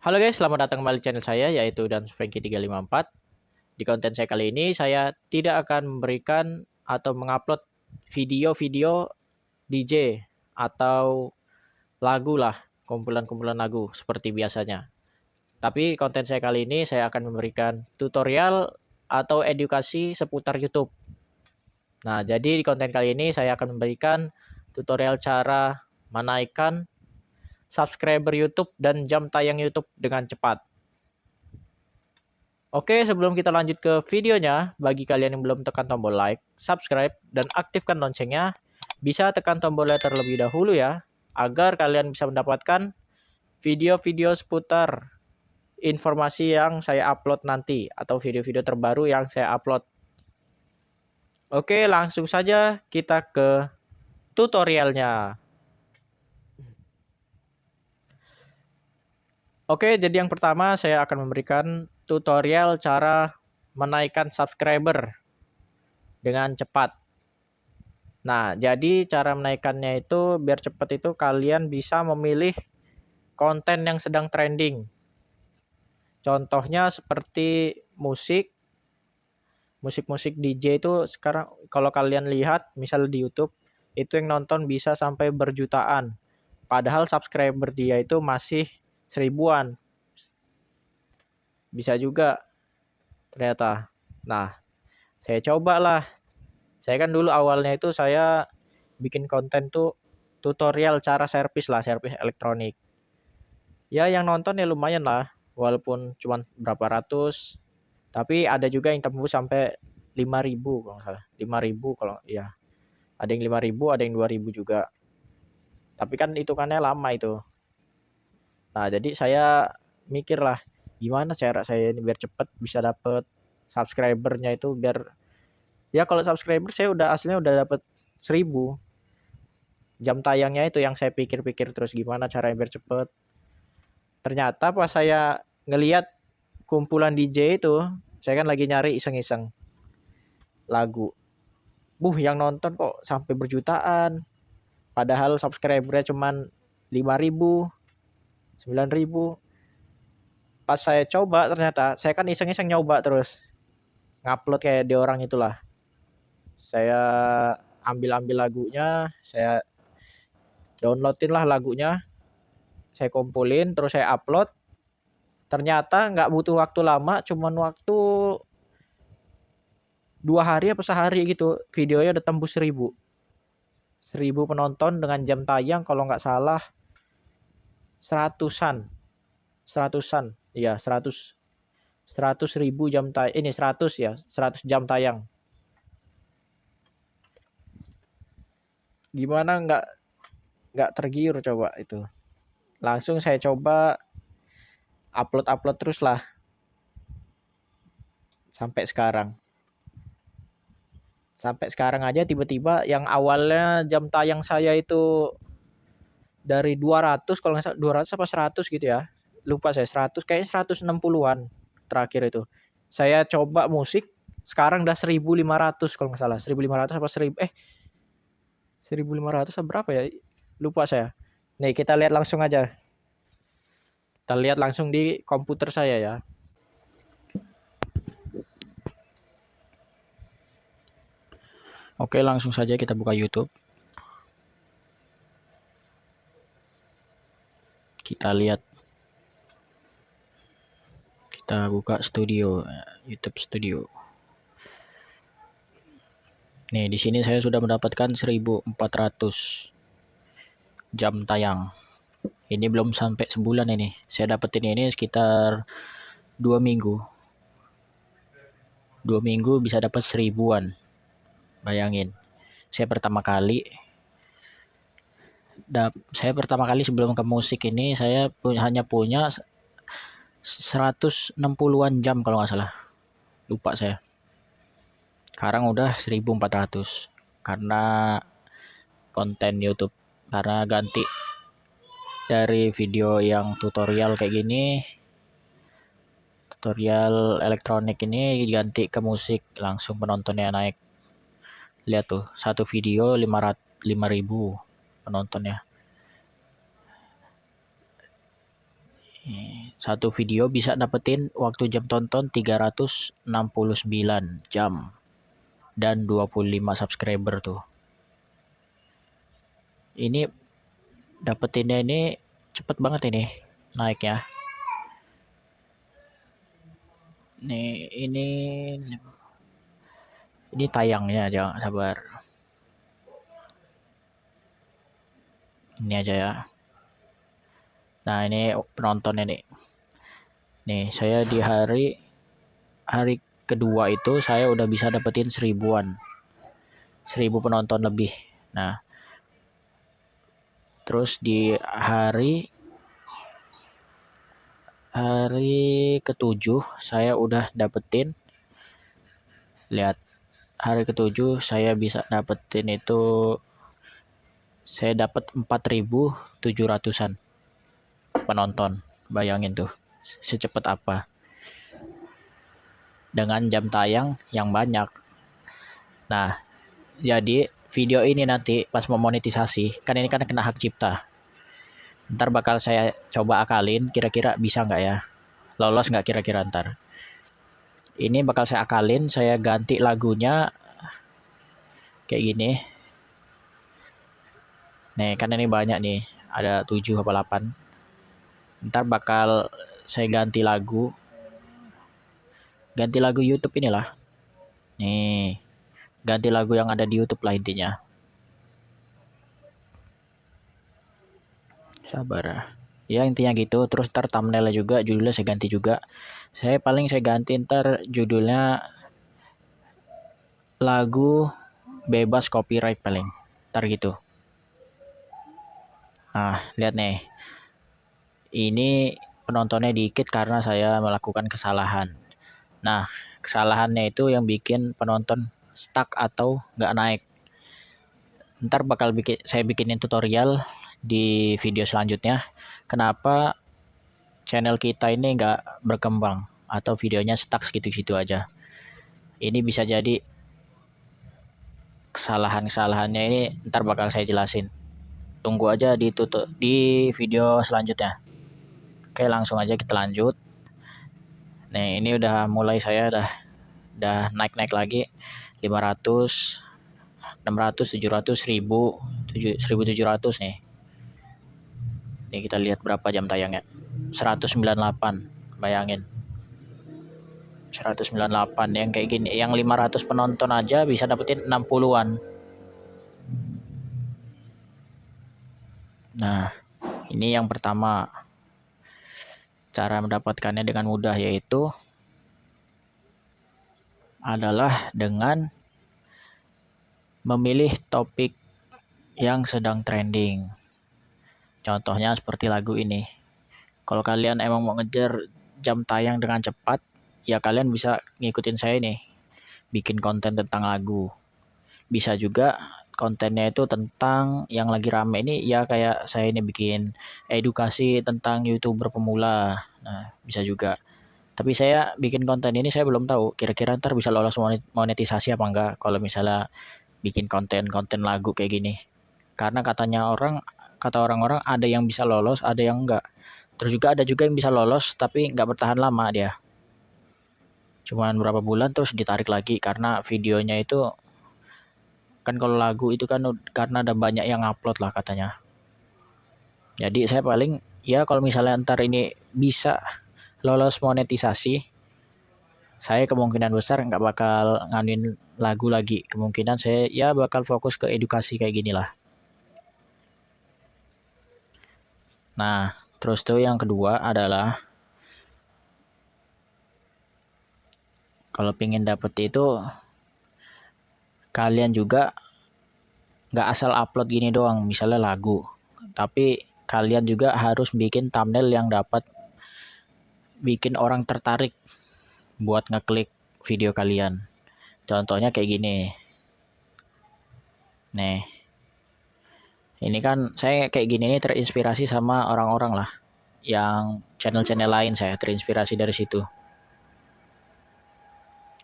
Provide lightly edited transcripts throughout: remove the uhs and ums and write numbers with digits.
Halo guys, selamat datang kembali di channel saya yaitu Dan Franky 354. Di konten saya kali ini saya tidak akan memberikan atau mengupload video-video DJ atau lagu lah, kumpulan-kumpulan lagu seperti biasanya. Tapi konten saya kali ini saya akan memberikan tutorial atau edukasi seputar YouTube. Nah, jadi di konten kali ini saya akan memberikan tutorial cara menaikkan subscriber YouTube dan jam tayang YouTube dengan cepat. Oke, sebelum kita lanjut ke videonya, bagi kalian yang belum tekan tombol like, subscribe, dan aktifkan loncengnya, bisa tekan tombolnya terlebih dahulu ya, agar kalian bisa mendapatkan video-video seputar informasi yang saya upload nanti, atau video-video terbaru yang saya upload. Oke, langsung saja kita ke tutorialnya. Oke, jadi yang pertama saya akan memberikan tutorial cara menaikkan subscriber dengan cepat. Nah, jadi cara menaikkannya itu biar cepat itu kalian bisa memilih konten yang sedang trending. Contohnya seperti musik DJ itu sekarang kalau kalian lihat misal di YouTube itu yang nonton bisa sampai berjutaan. Padahal subscriber dia itu masih 1000-an. Bisa juga ternyata. Nah, saya cobalah. Saya kan dulu awalnya itu saya bikin konten tuh tutorial cara servis elektronik. Ya yang nonton ya lumayan lah, walaupun cuma berapa ratus, tapi ada juga yang tembus sampai 5.000 kalau nggak salah. 5.000 kalau ya. Ada yang 5.000, ada yang 2.000 juga. Tapi kan hitungannya lama itu. Nah, jadi saya mikir lah, gimana cara saya ini biar cepet bisa dapet subscribernya itu biar ya kalau subscriber saya udah aslinya udah dapet 1.000. Jam tayangnya itu yang saya pikir-pikir terus gimana caranya biar cepet. Ternyata pas saya ngelihat kumpulan DJ itu, saya kan lagi nyari iseng-iseng lagu. Yang nonton kok sampai berjutaan. Padahal subscribernya cuman 5.000, 9.000. Pas saya coba ternyata, saya kan iseng-iseng nyoba terus. Ngupload kayak di orang itulah. Saya ambil-ambil lagunya, saya downloadin lah lagunya. Saya kumpulin, terus saya upload. Ternyata nggak butuh waktu lama, cuman waktu 2 hari apa sehari gitu, videonya udah tembus 1.000 penonton dengan jam tayang kalau nggak salah seratusan, iya 100.000 jam tayang, ini 100 ya, 100 jam tayang. Gimana nggak tergiur coba itu. Langsung saya coba upload terus lah sampai sekarang. Sampai sekarang aja tiba-tiba yang awalnya jam tayang saya itu dari 200 kalau nggak salah 200 apa 100 gitu ya. Lupa saya 100 kayaknya 160-an terakhir itu. Saya coba musik sekarang udah 1.500 kalau nggak salah. 1.500 apa 1.500 apa berapa ya? Lupa saya. Nih kita lihat langsung aja. Kita lihat langsung di komputer saya ya. Oke, langsung saja kita buka YouTube. Kita lihat. Kita buka studio, YouTube Studio. Nih, di sini saya sudah mendapatkan 1.400 jam tayang. Ini belum sampai sebulan ini. Saya dapetin ini sekitar 2 minggu. 2 minggu bisa dapat 1.000-an. Bayangin. Saya pertama kali sebelum ke musik ini saya hanya punya 160-an jam kalau nggak salah. Lupa saya. Sekarang udah 1.400 karena konten YouTube, karena ganti dari video yang tutorial kayak gini, tutorial elektronik ini diganti ke musik, langsung penontonnya naik. Lihat tuh, satu video 5.000 penontonnya. Satu video bisa dapetin waktu jam tonton 369 jam dan 25 subscriber tuh. Ini dapetinnya ini cepet banget ini naik ya. Nih ini tayangnya, jangan sabar. Ini aja ya. Nah, ini penontonnya nih. Nih, saya di hari kedua itu saya udah bisa dapetin 1000 penonton lebih. Nah, terus di hari ketujuh saya udah dapetin, lihat, hari ketujuh saya bisa dapetin itu, saya dapat 4.700-an penonton. Bayangin tuh secepat apa dengan jam tayang yang banyak. Nah, jadi video ini nanti pas mau monetisasi, kan ini kan kena hak cipta. Ntar bakal saya coba akalin, kira-kira bisa nggak ya, lolos nggak kira-kira ntar. Ini bakal saya akalin, saya ganti lagunya kayak gini. Nih, kan ini banyak nih, ada 7 apa 8. Ntar bakal saya ganti lagu YouTube inilah. Nih, ganti lagu yang ada di YouTube lah intinya. Sabar ya, intinya gitu. Terus ntar thumbnailnya juga, judulnya saya ganti juga. Saya ganti ntar judulnya lagu bebas copyright paling, ntar gitu. Nah, lihat nih, ini penontonnya dikit karena saya melakukan kesalahan. Nah, kesalahannya itu yang bikin penonton stuck atau nggak naik. Ntar bakal saya bikinin tutorial di video selanjutnya, kenapa channel kita ini nggak berkembang atau videonya stuck segitu-gitu aja. Ini bisa jadi kesalahannya ini ntar bakal saya jelasin. Tunggu aja di video selanjutnya. Oke, langsung aja kita lanjut. Nih, ini udah mulai, saya udah naik lagi 500, 600, 700, 1000, 1700 nih. Nih kita lihat berapa jam tayangnya. 198, bayangin. 198 yang kayak gini, yang 500 penonton aja bisa dapetin 60-an. Nah, ini yang pertama. Cara mendapatkannya dengan mudah yaitu adalah dengan memilih topik yang sedang trending. Contohnya seperti lagu ini. Kalau kalian emang mau ngejar jam tayang dengan cepat, ya kalian bisa ngikutin saya nih, bikin konten tentang lagu. Bisa juga kontennya itu tentang yang lagi rame ini, ya kayak saya ini bikin edukasi tentang YouTuber pemula. Nah, bisa juga. Tapi saya bikin konten ini saya belum tahu kira-kira ntar bisa lolos monetisasi apa enggak kalau misalnya bikin konten lagu kayak gini. Karena kata orang-orang ada yang bisa lolos, ada yang enggak. Terus juga ada juga yang bisa lolos tapi enggak bertahan lama dia. Cuman berapa bulan terus ditarik lagi karena videonya itu kan, kalau lagu itu kan karena ada banyak yang upload lah katanya. Jadi saya paling ya kalau misalnya ntar ini bisa lolos monetisasi, saya kemungkinan besar nggak bakal nganuin lagu lagi. Kemungkinan saya ya bakal fokus ke edukasi kayak gini lah. Nah, terus tuh yang kedua adalah kalau pengen dapet itu, kalian juga nggak asal upload gini doang, misalnya lagu. Tapi kalian juga harus bikin thumbnail yang dapat bikin orang tertarik buat ngeklik video kalian. Contohnya kayak gini. Nih. Ini kan saya kayak gini nih terinspirasi sama orang-orang lah. Yang channel-channel lain saya terinspirasi dari situ.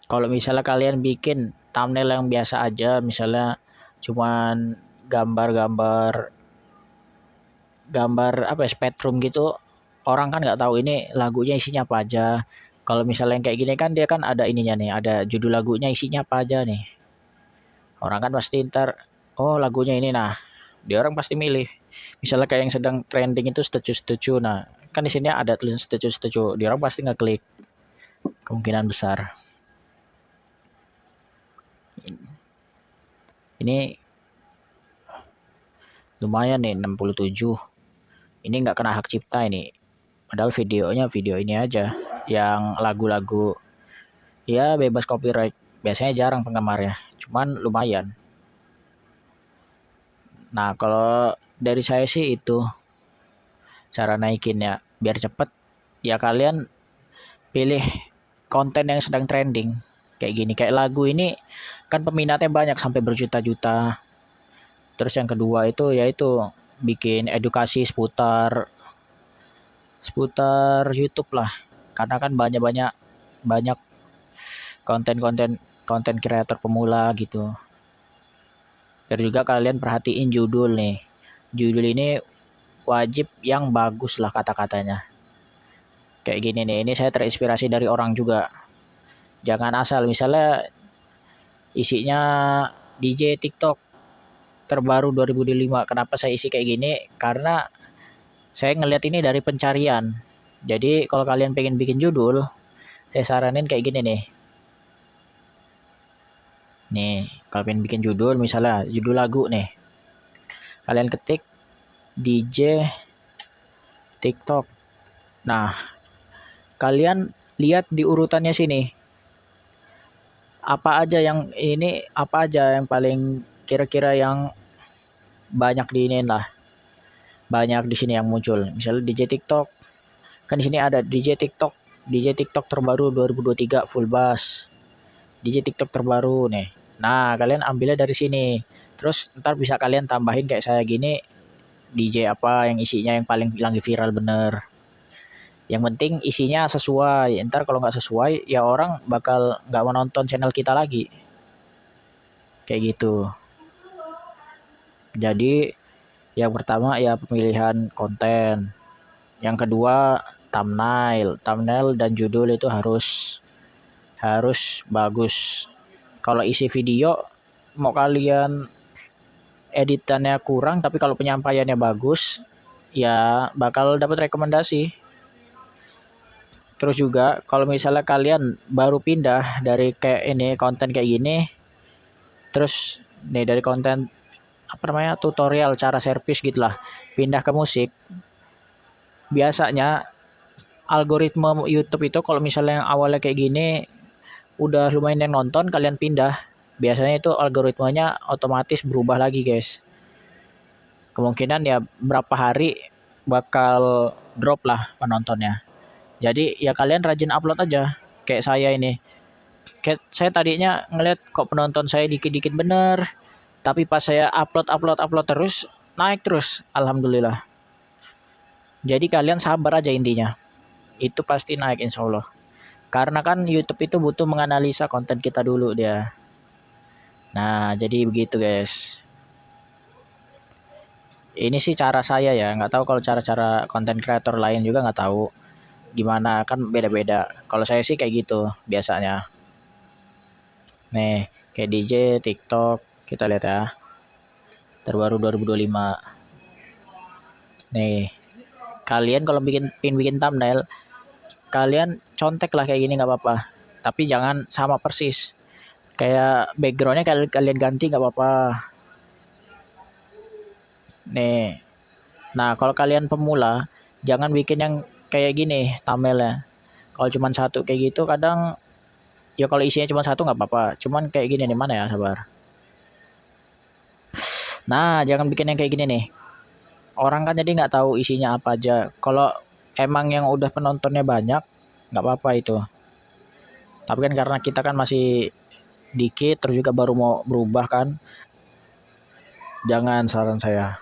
Kalau misalnya kalian bikin thumbnail yang biasa aja, misalnya cuman gambar apa ya, spektrum gitu, orang kan nggak tahu ini lagunya isinya apa aja. Kalau misalnya yang kayak gini kan dia kan ada ininya nih, ada judul lagunya isinya apa aja nih. Orang kan pasti ntar, oh lagunya ini, nah dia orang pasti milih. Misalnya kayak yang sedang trending itu setuju-setuju, nah kan di sini ada tulisan setuju-setuju, dia orang pasti ngeklik, kemungkinan besar. Ini lumayan nih 67. Ini nggak kena hak cipta ini. Padahal videonya video ini aja. Yang lagu-lagu ya bebas copyright. Biasanya jarang penggemarnya. Cuman lumayan. Nah kalau dari saya sih itu cara naikinnya. Biar cepet ya kalian pilih konten yang sedang trending. Kayak gini. Kayak lagu ini kan peminatnya banyak sampai berjuta-juta. Terus yang kedua itu yaitu bikin edukasi seputar seputar YouTube lah. Karena kan banyak-banyak banyak konten kreator pemula gitu. Dan juga kalian perhatiin judul nih. Judul ini wajib yang bagus lah kata-katanya. Kayak gini nih, ini saya terinspirasi dari orang juga. Jangan asal misalnya isinya DJ TikTok terbaru 2005. Kenapa saya isi kayak gini? Karena saya ngelihat ini dari pencarian. Jadi kalau kalian pengen bikin judul, saya saranin kayak gini nih. Nih, kalau pengen bikin judul misalnya judul lagu nih. Kalian ketik DJ TikTok. Nah, kalian lihat di urutannya sini. Apa aja yang ini, apa aja yang paling kira-kira yang banyak diinin lah. Banyak di sini yang muncul. Misalnya DJ TikTok. Kan di sini ada DJ TikTok terbaru 2023 full bass. DJ TikTok terbaru nih. Nah, kalian ambilnya dari sini. Terus ntar bisa kalian tambahin kayak saya gini DJ apa yang isinya yang paling lagi viral bener. Yang penting isinya sesuai. Ntar kalau nggak sesuai ya orang bakal nggak menonton channel kita lagi. Kayak gitu. Jadi yang pertama ya pemilihan konten. Yang kedua thumbnail. Thumbnail dan judul itu harus bagus. Kalau isi video mau kalian editannya kurang tapi kalau penyampaiannya bagus ya bakal dapat rekomendasi. Terus juga kalau misalnya kalian baru pindah dari kayak ini konten kayak gini, terus nih dari konten apa namanya tutorial cara servis gitulah, pindah ke musik, biasanya algoritma YouTube itu kalau misalnya yang awalnya kayak gini udah lumayan yang nonton, kalian pindah, biasanya itu algoritmanya otomatis berubah lagi guys. Kemungkinan ya berapa hari bakal drop lah penontonnya. Jadi ya kalian rajin upload aja. Kayak saya ini. Kayak saya tadinya ngeliat kok penonton saya dikit-dikit bener. Tapi pas saya upload terus, naik terus. Alhamdulillah. Jadi kalian sabar aja intinya. Itu pasti naik insya Allah. Karena kan YouTube itu butuh menganalisa konten kita dulu dia. Nah jadi begitu guys. Ini sih cara saya ya. Nggak tahu kalau cara-cara konten kreator lain juga nggak tahu. Gimana kan beda-beda. Kalau saya sih kayak gitu biasanya. Nih, kayak DJ TikTok kita lihat ya. Terbaru 2025. Nih, kalian kalau bikin thumbnail, kalian contek lah kayak gini nggak apa-apa. Tapi jangan sama persis. Kayak backgroundnya kalian ganti nggak apa-apa. Nih, nah kalau kalian pemula, jangan bikin yang kayak gini thumbnailnya. Kalau cuma satu kayak gitu kadang ya kalau isinya cuma satu nggak apa-apa. Cuman kayak gini nih mana ya sabar. Nah jangan bikin yang kayak gini nih. Orang kan jadi nggak tahu isinya apa aja. Kalau emang yang udah penontonnya banyak nggak apa-apa itu. Tapi kan karena kita kan masih dikit terus juga baru mau berubah kan. Jangan saran saya.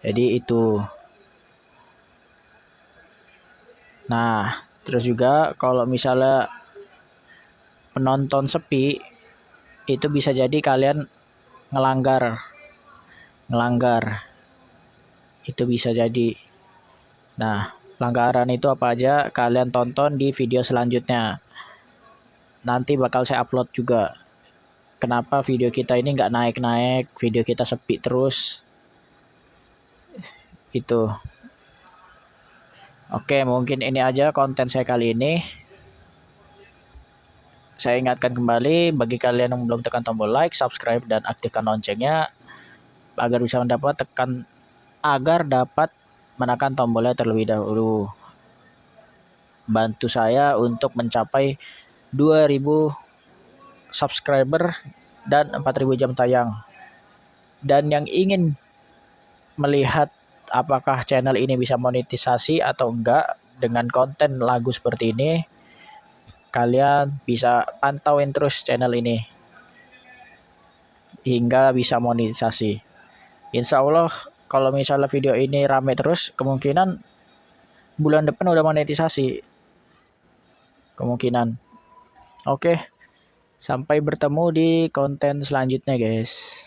Jadi itu. Nah, terus juga kalau misalnya penonton sepi, itu bisa jadi kalian ngelanggar. Itu bisa jadi. Nah, pelanggaran itu apa aja kalian tonton di video selanjutnya. Nanti bakal saya upload juga. Kenapa video kita ini nggak naik-naik, video kita sepi terus. Itu. Oke, mungkin ini aja konten saya kali ini. Saya ingatkan kembali, bagi kalian yang belum tekan tombol like, subscribe, dan aktifkan loncengnya agar bisa dapat menekan tombolnya terlebih dahulu. Bantu saya untuk mencapai 2000 subscriber dan 4000 jam tayang. Dan yang ingin melihat apakah channel ini bisa monetisasi atau enggak dengan konten lagu seperti ini, kalian bisa pantauin terus channel ini hingga bisa monetisasi. Insya Allah kalau misalnya video ini rame terus, kemungkinan bulan depan udah monetisasi. Kemungkinan. Oke, sampai bertemu di konten selanjutnya guys.